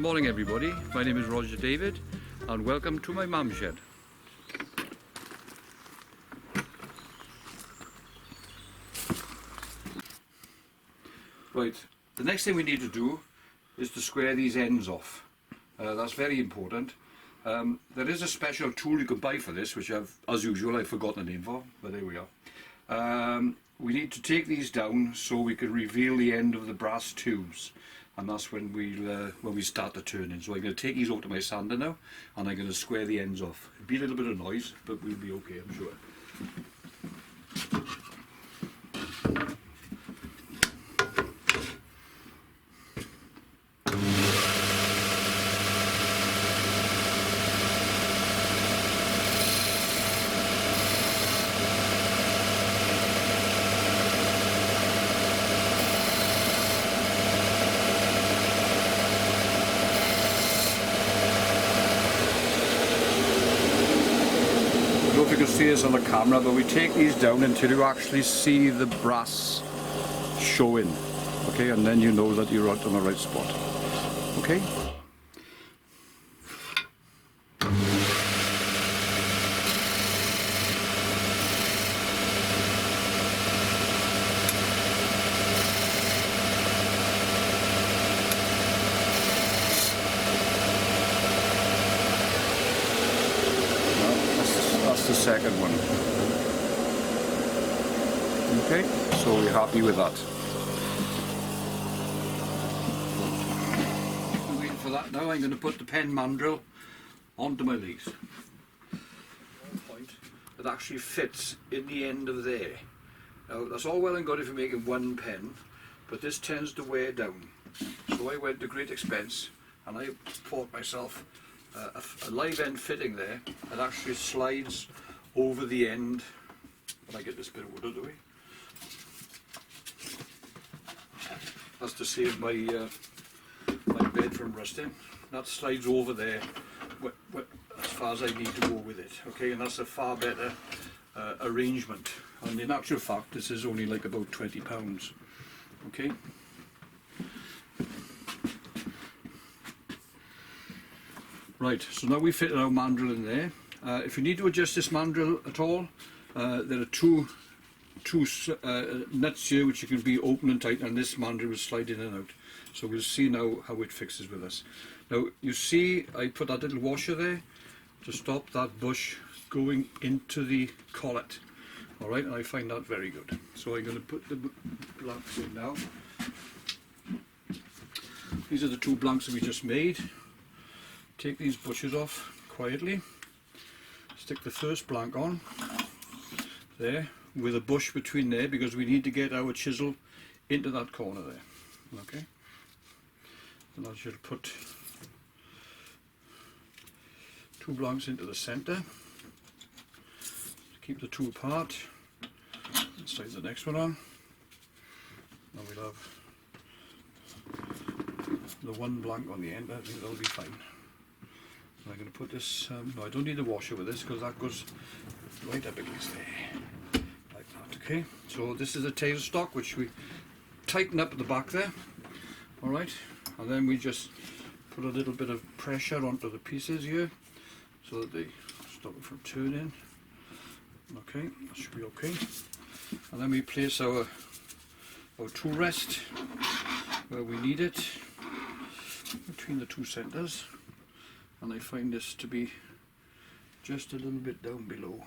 morning everybody, my name is Roger David and welcome to my mum shed. Right, the next thing we need to do is to square these ends off. That's very important. There is a special tool you can buy for this, which as usual I've forgotten the name for, but there we are. We need to take these down so we can reveal the end of the brass tubes, and that's when we start the turning. So I'm going to take these over to my sander now and I'm going to square the ends off. It'll be a little bit of noise, but we'll be okay, I'm sure. I don't know if you can see this on the camera, but we take these down until you actually see the brass showing, okay, and then you know that you're out on the right spot, okay. That's the second one. Okay, so we're happy with that. I'm waiting for that now. I'm going to put the pen mandrel onto my legs. One point that actually fits in the end of there. Now that's all well and good if you're making one pen, but this tends to wear down. So I went to great expense and I bought myself a live end fitting there that actually slides over the end. When I get this bit of wood out of the way, that's to save my my bed from rusting. That slides over there as far as I need to go with it. Okay, and that's a far better arrangement. And in actual fact, this is only like about £20. Okay. Right, so now we fitted our mandrel in there. If you need to adjust this mandrel at all, there are two nuts here which you can be open and tight, and this mandrel will slide in and out. So we'll see now how it fixes with us. Now you see I put that little washer there to stop that bush going into the collet. Alright, and I find that very good. So I'm going to put the blanks in now. These are the two blanks that we just made. Take these bushes off quietly, stick the first blank on there with a bush between there because we need to get our chisel into that corner there, okay. And I should put two blanks into the centre, keep the two apart, and slide the next one on. Now we'll have the one blank on the end. I think that'll be fine. I'm going to put this, no, I don't need the washer with this because that goes right up against there, like that, okay. So this is the tailstock which we tighten up at the back there, alright, and then we just put a little bit of pressure onto the pieces here so that they stop it from turning, okay, that should be okay. And then we place our tool rest where we need it, between the two centres. And I find this to be just a little bit down below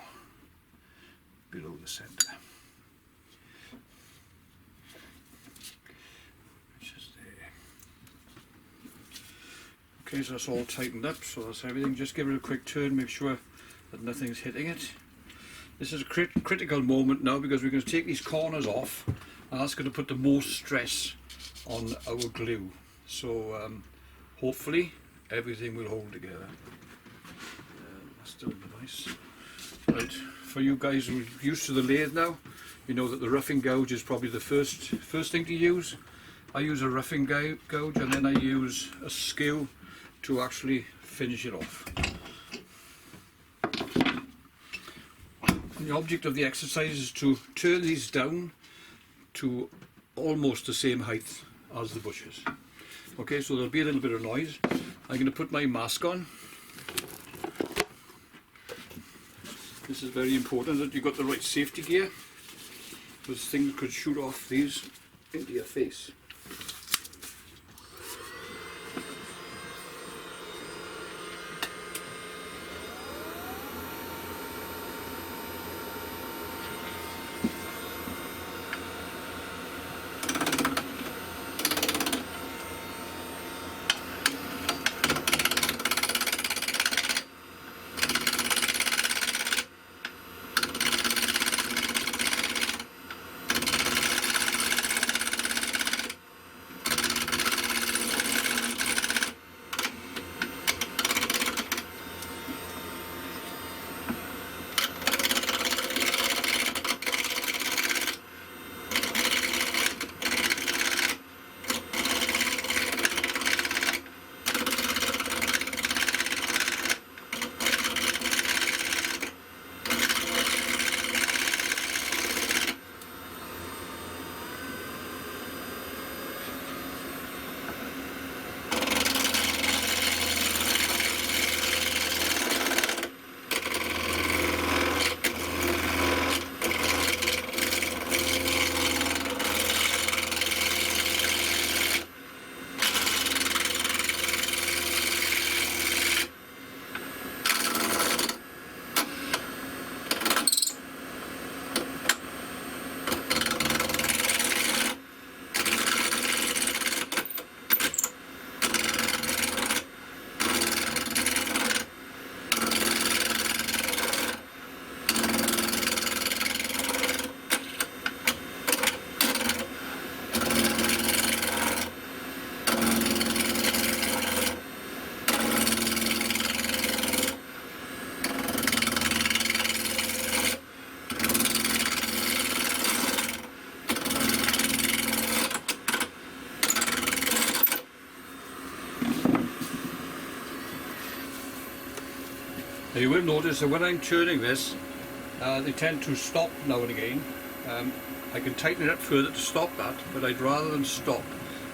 the centre, which is there. Okay, so that's all tightened up, so that's everything. Just give it a quick turn, make sure that nothing's hitting it. This is a critical moment now because we're going to take these corners off, and that's going to put the most stress on our glue. So hopefully everything will hold together. That's still nice. Right, for you guys who are used to the lathe now, you know that the roughing gouge is probably the first thing to use. I use a roughing gouge and then I use a skew to actually finish it off. And the object of the exercise is to turn these down to almost the same height as the bushes. Okay, so there'll be a little bit of noise, I'm going to put my mask on. This is very important that you've got the right safety gear, because things could shoot off these into your face. Now you will notice that when I'm turning this, they tend to stop now and again. I can tighten it up further to stop that, but I'd rather them stop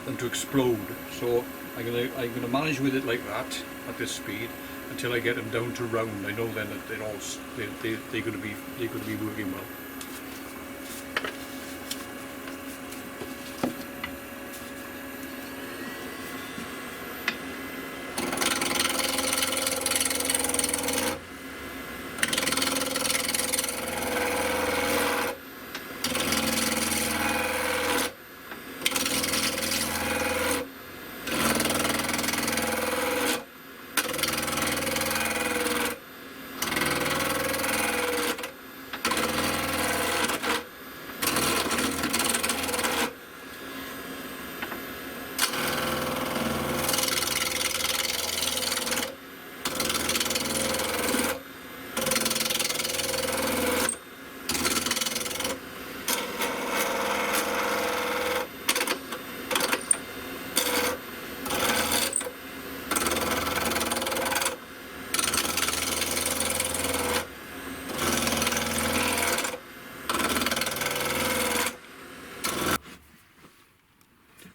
than to explode. So I'm gonna manage with it like that at this speed until I get them down to round. I know then that they're going to be working well.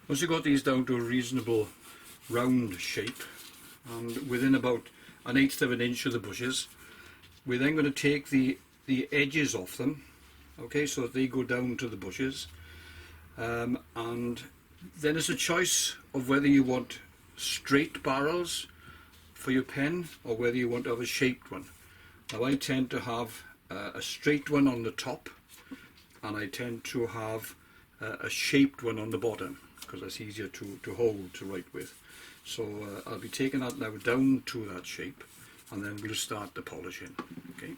Once you've got these down to a reasonable round shape, and within about 1/8 of an inch of the bushes, we're then going to take the edges off them, okay, so that they go down to the bushes, and then it's a choice of whether you want straight barrels for your pen or whether you want to have a shaped one. Now I tend to have a straight one on the top, and I tend to have a shaped one on the bottom, because that's easier to hold, to write with. So I'll be taking that now down to that shape, and then we'll start the polishing. Okay.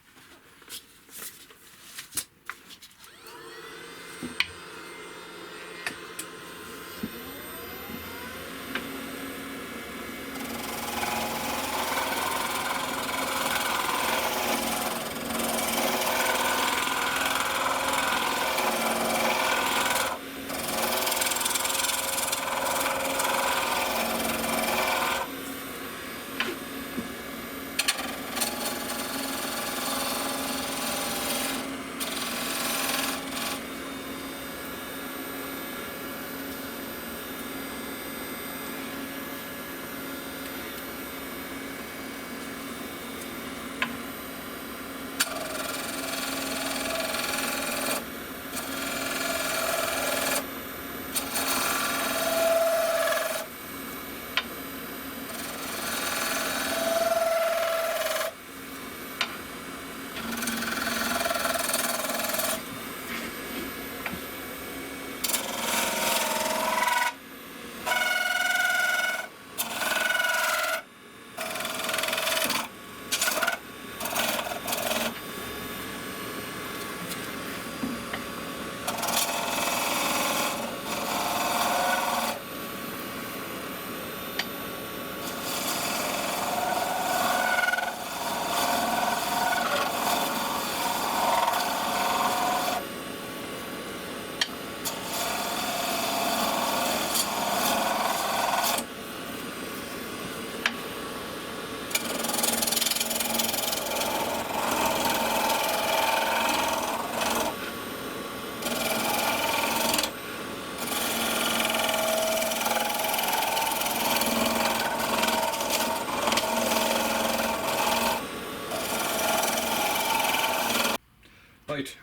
Right,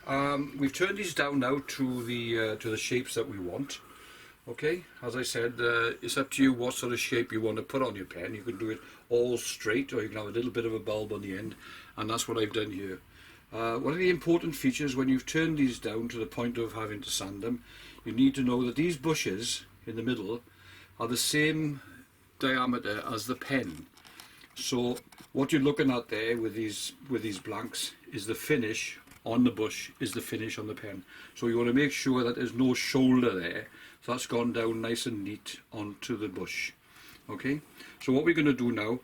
we've turned these down now to the shapes that we want. Okay, as I said, it's up to you what sort of shape you want to put on your pen. You can do it all straight, or you can have a little bit of a bulb on the end, and that's what I've done here. One of the important features when you've turned these down to the point of having to sand them, you need to know that these bushes in the middle are the same diameter as the pen. So what you're looking at there with these blanks is the finish on the bush, is the finish on the pen. So you want to make sure that there's no shoulder there. So that's gone down nice and neat onto the bush. Okay, so what we're going to do now,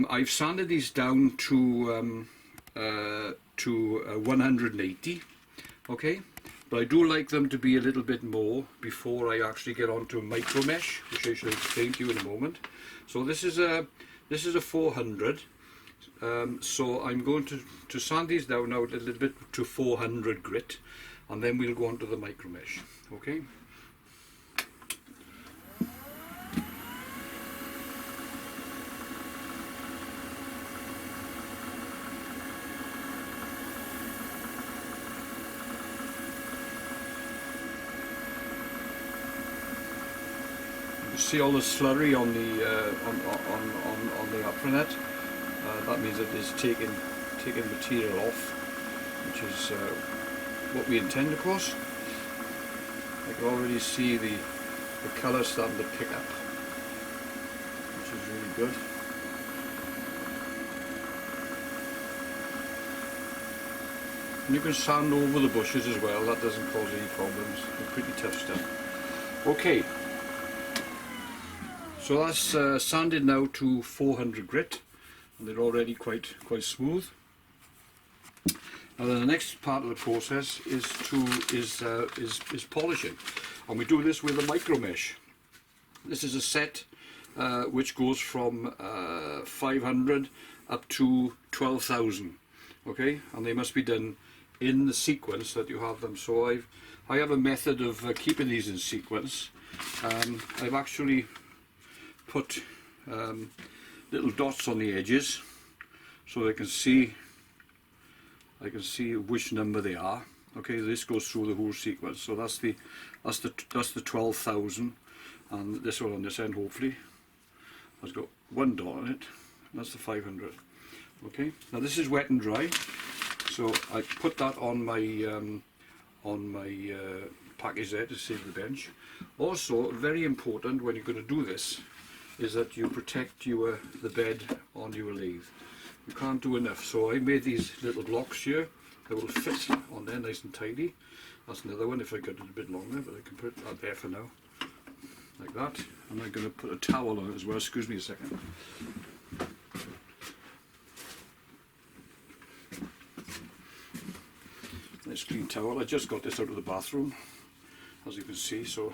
I've sanded these down to 180. Okay, but I do like them to be a little bit more before I actually get onto micro mesh, which I shall explain to you in a moment. So this is a 400. So I'm going to sand these down now a little bit to 400 grit, and then we'll go on to the micro mesh. Okay. See all the slurry on the apronet. That means that it's taking material off, which is what we intend, of course. I can already see the colour starting to pick up, which is really good. And you can sand over the bushes as well. That doesn't cause any problems. They're pretty tough stuff. Okay. So that's sanded now to 400 grit, and they're already quite smooth. Now then the next part of the process is polishing, and we do this with a micro mesh. This is a set which goes from 500 up to 12,000. Okay, and they must be done in the sequence that you have them. So I have a method of keeping these in sequence. I've actually put little dots on the edges so I can see which number they are. Okay, this goes through the whole sequence. So that's the 12,000, and this one on this end hopefully has got one dot on it. That's the 500. Okay, now this is wet and dry, so I put that on my package there to save the bench. Also, very important when you're going to do this is that you protect the bed on your lathe. You can't do enough, so I made these little blocks here that will fit on there nice and tidy. That's another one if I cut it a bit longer, but I can put that there for now, like that. And I'm going to put a towel on it as well. Excuse me a second. Nice clean towel. I just got this out of the bathroom, as you can see, so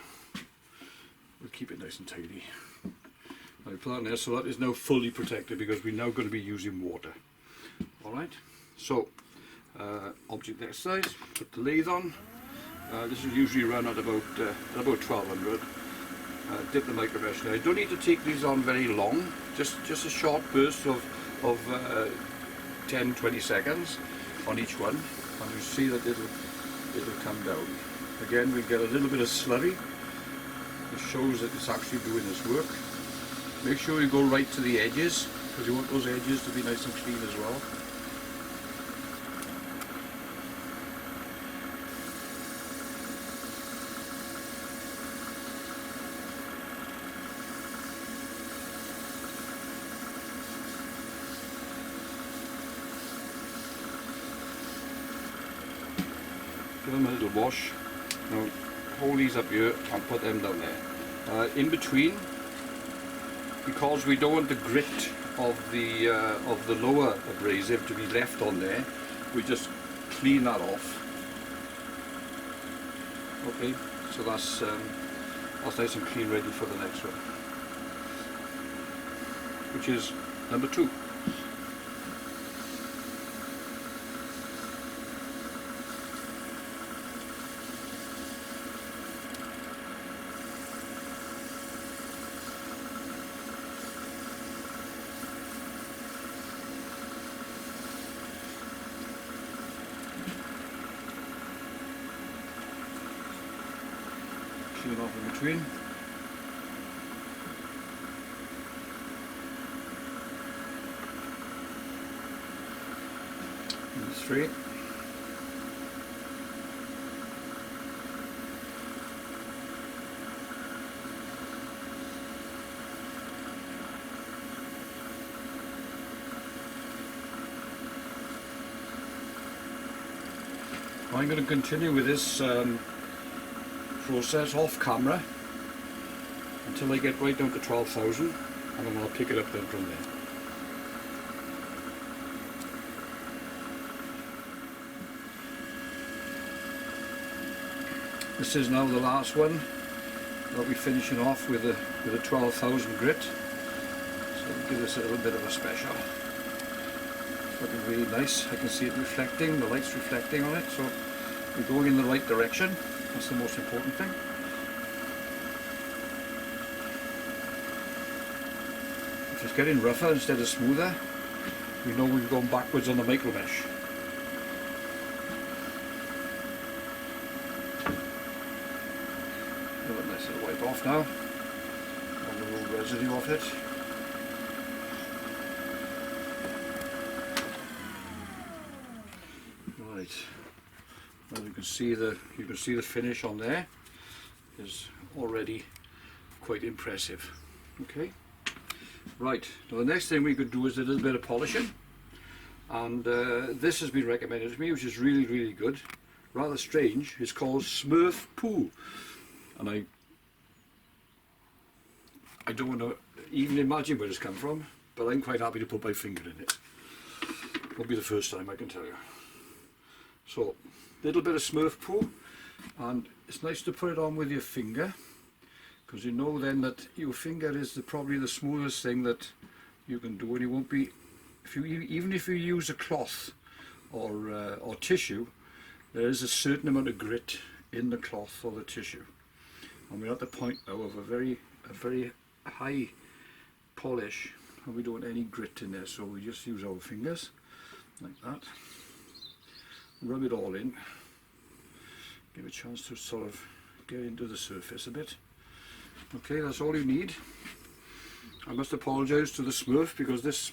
we'll keep it nice and tidy. I put that in there, so that is now fully protected because we're now going to be using water. Alright, so object exercise, put the lathe on. This will usually run at about 1200. Dip the micro mesh. Now, I don't need to take these on very long, just a short burst of 10-20 seconds on each one, and you'll see that it'll come down. Again, we'll get a little bit of slurry, which shows that it's actually doing its work. Make sure you go right to the edges, because you want those edges to be nice and clean as well. Give them a little wash. Now hold these up here and put them down there. In between, because we don't want the grit of the lower abrasive to be left on there, we just clean that off. Okay, so that's nice and clean, ready for the next one, which is number 2. clean off in between. And straight. I'm going to continue with this process off camera until I get right down to 12,000, and then I'll pick it up then from there. This is now the last one. I'll be finishing off with a 12,000 grit, so I'll give this a little bit of a special. It's looking really nice. I can see it reflecting, the light's reflecting on it, so we're going in the right direction. That's the most important thing. If it's getting rougher instead of smoother, we know we've gone backwards on the micro mesh. Give it a nice little wipe off now. All the little residue off it. Right. Well, you can see the finish on there is already quite impressive. Okay. Right. Now the next thing we could do is a little bit of polishing, and this has been recommended to me, which is really good. Rather strange. It's called Smurf Poo, and I don't want to even imagine where it's come from, but I'm quite happy to put my finger in it. Won't be the first time, I can tell you. So, little bit of Smurf Poo, and it's nice to put it on with your finger, because you know then that your finger is probably the smoothest thing that you can do, and you won't be, even if you use a cloth or tissue, there is a certain amount of grit in the cloth or the tissue, and we're at the point now of a very high polish, and we don't want any grit in there, so we just use our fingers like that. Rub it all in, give it a chance to sort of get into the surface a bit. Okay, that's all you need. I must apologise to the Smurf, because this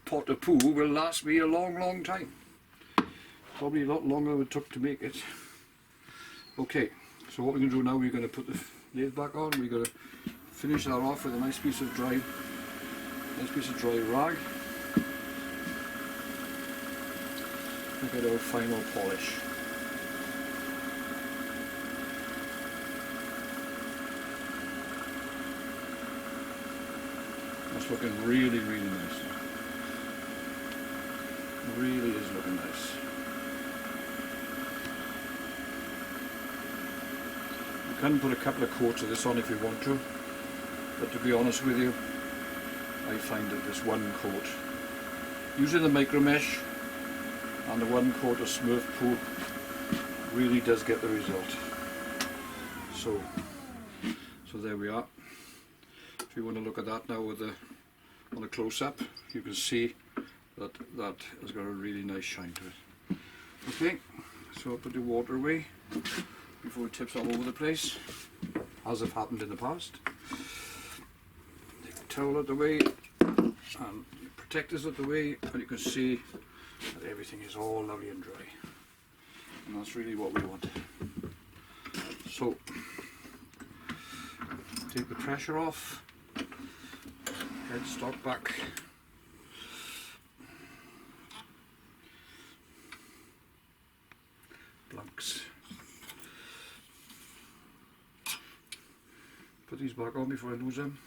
pot of poo will last me a long time. Probably a lot longer than it took to make it. Okay, so what we're going to do now, we're going to put the lid back on. We're going to finish that off with a nice piece of dry rag. Look at our final polish. That's looking really nice. Really is looking nice. You can put a couple of coats of this on if you want to, but to be honest with you, I find that this one coat, using the micro mesh and the one coat of Smurf Poo, really does get the result. So there we are. If you want to look at that now on a close-up, you can see that has got a really nice shine to it. Okay, so I'll put the water away before it tips all over the place, as have happened in the past. Take the towel out the way and protectors out the way, and you can see that everything is all lovely and dry, and that's really what we want. So take the pressure off, headstock back, blanks, put these back on before I lose them.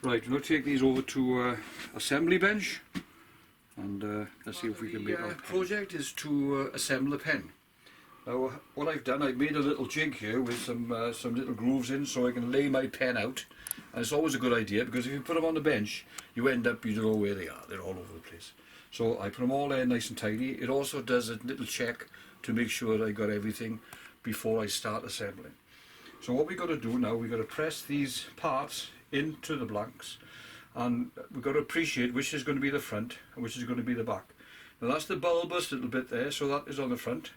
Right, we're going to take these over to assembly bench, and let's see if we can make our project is to assemble a pen. Now what I've done, I've made a little jig here with some little grooves in, so I can lay my pen out, and it's always a good idea, because if you put them on the bench, you end up, you don't know where they are, they're all over the place. So I put them all there nice and tidy. It also does a little check to make sure I got everything before I start assembling. So what we've got to do now, we've got to press these parts into the blanks, and we've got to appreciate which is going to be the front and which is going to be the back. Now that's the bulbous little bit there, so that is on the front.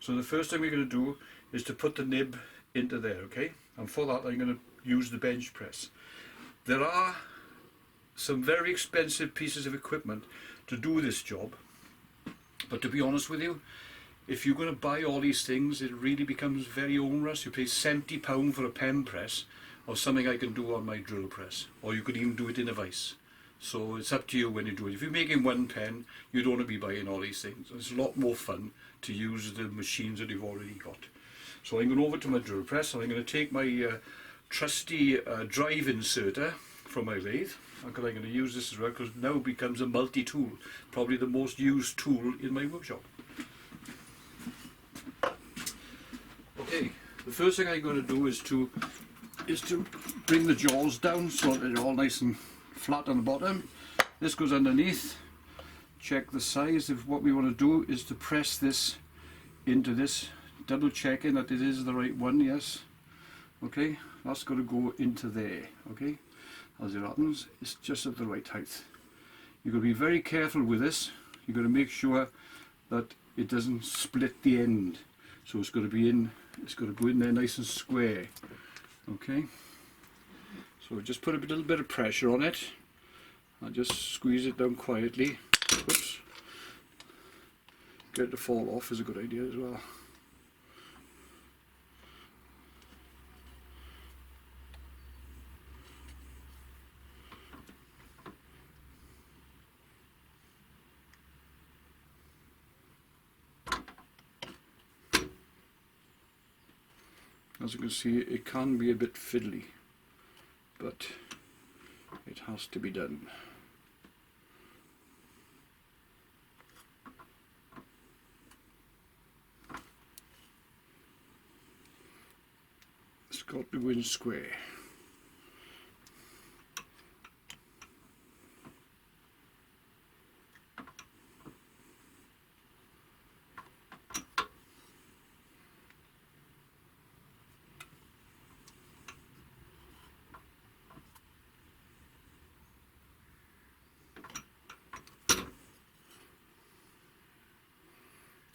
So the first thing we're going to do is to put the nib into there, okay? And for that I'm going to use the bench press. There are some very expensive pieces of equipment to do this job, but to be honest with you, if you're going to buy all these things, it really becomes very onerous. You pay £70 for a pen press of something I can do on my drill press, or you could even do it in a vise. So it's up to you when you do it. If you're making one pen, you don't want to be buying all these things. It's a lot more fun to use the machines that you've already got. So I'm going over to my drill press, and I'm going to take my trusty drive inserter from my lathe, because I'm going to use this as well, because now it becomes a multi-tool, probably the most used tool in my workshop. Okay, the first thing I'm going to do is to bring the jaws down so that they're all nice and flat on the bottom. This goes underneath. Check the size. Of what we want to do is to press this into this, double checking that it is the right one. Yes, okay, that's going to go into there. Okay, as it happens, it's just at the right height. You've got to be very careful with this. You've got to make sure that it doesn't split the end, so it's got to be in, it's got to go in there nice and square. Okay, so just put a little bit of pressure on it and just squeeze it down quietly. Oops. Get it to fall off is a good idea as well. As you can see, it can be a bit fiddly, but it has to be done. It's got to go in square.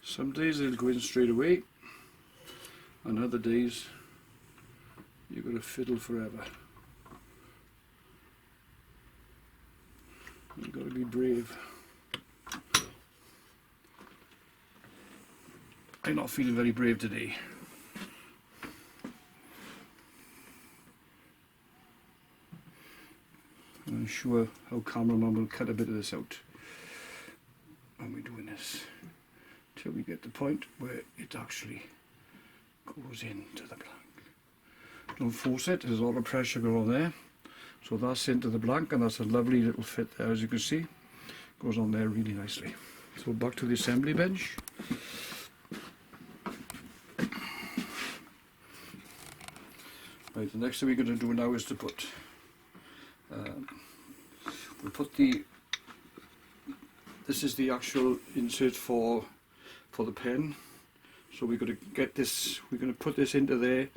Some days they'll go in straight away, and other days you've got to fiddle forever. You've got to be brave. I'm not feeling very brave today. I'm sure how cameraman will cut a bit of this out when we're doing this, till we get the point where it actually goes into the blank. Don't force it, there's a lot of pressure going on there. So that's into the blank, and that's a lovely little fit there, as you can see. Goes on there really nicely. So back to the assembly bench. Right, the next thing we're going to do now is to put, we'll put the, this is the actual insert for the pen. So we're going to get this, we're going to put this into there,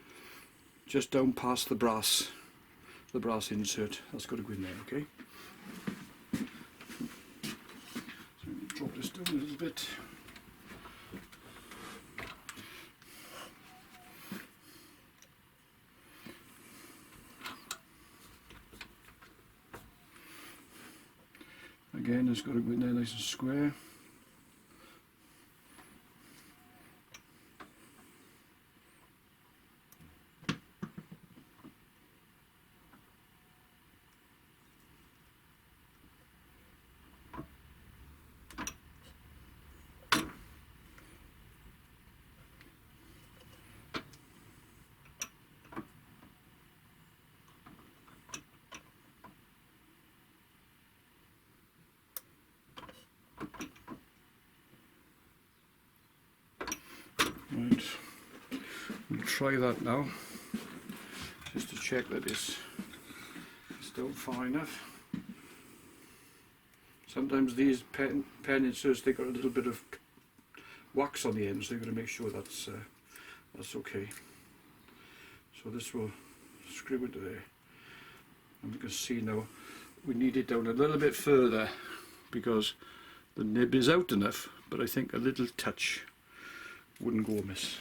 just down past the brass insert. That's got to go in there, okay? So drop this down a little bit. Again, it's got to go in there nice and square. Right, we'll try that now, just to check that it's still far enough. Sometimes these pen inserts, they got a little bit of wax on the end, so you've got to make sure that's okay. So this will screw into there, and you can see now we need it down a little bit further because the nib is out enough, but I think a little touch wouldn't go amiss.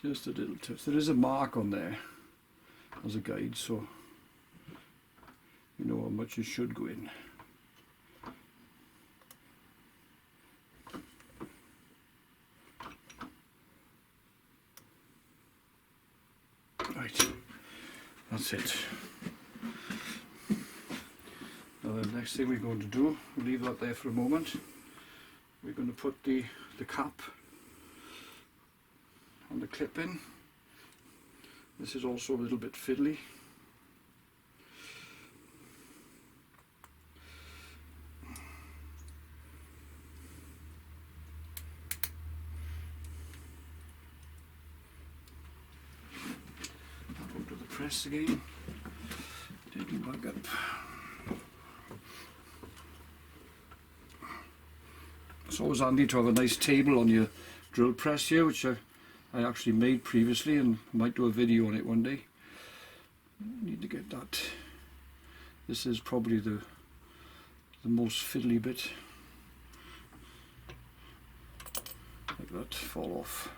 Just a little touch. There is a mark on there as a guide, so you know how much you should go in. Right, that's it. Now the next thing we're going to do, we'll leave that there for a moment. We're going to put the cap and the clip in. This is also a little bit fiddly. I'll go to the press again, take it back up. It's always handy to have a nice table on your drill press here, which I actually made previously and might do a video on it one day. Need to get that. This is probably the most fiddly bit. Like that, fall off.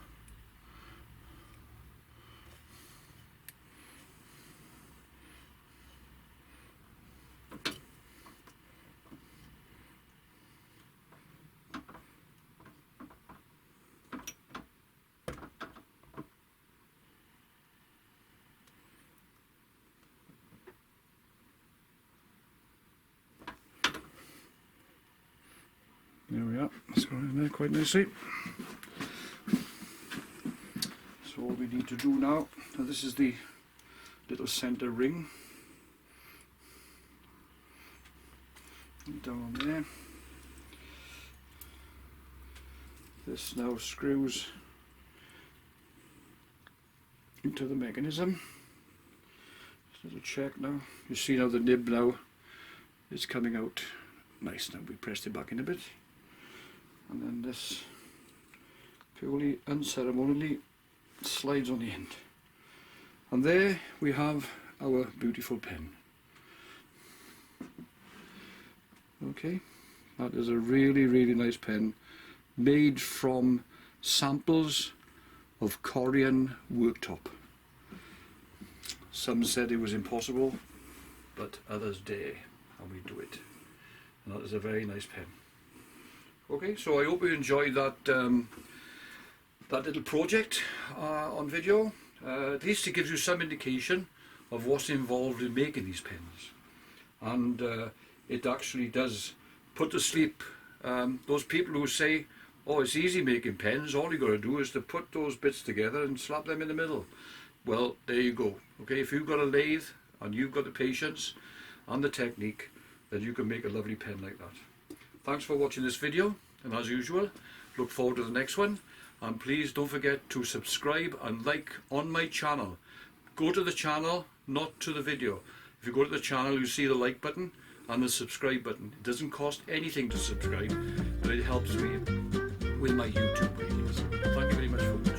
There we are, that's going in there quite nicely. So all we need to do now, this is the little centre ring. Down there. This now screws into the mechanism. Just a little check now. You see now the nib now is coming out nice. Now we pressed it back in a bit. And then this purely unceremoniously slides on the end. And there we have our beautiful pen. Okay, that is a really, really nice pen made from samples of Corian Worktop. Some said it was impossible, but others dare, and we do it. And that is a very nice pen. Okay, so I hope you enjoyed that that little project on video. At least it gives you some indication of what's involved in making these pens, and it actually does put to sleep those people who say, oh, it's easy making pens, all you got to do is to put those bits together and slap them in the middle. Well, there you go. Okay, if you've got a lathe and you've got the patience and the technique, then you can make a lovely pen like that. Thanks for watching this video, and as usual, look forward to the next one, and please don't forget to subscribe and like on my channel. Go to the channel, not to the video. If you go to the channel, you see the like button and the subscribe button. It doesn't cost anything to subscribe, but it helps me with my YouTube ratings. Thank you very much for watching.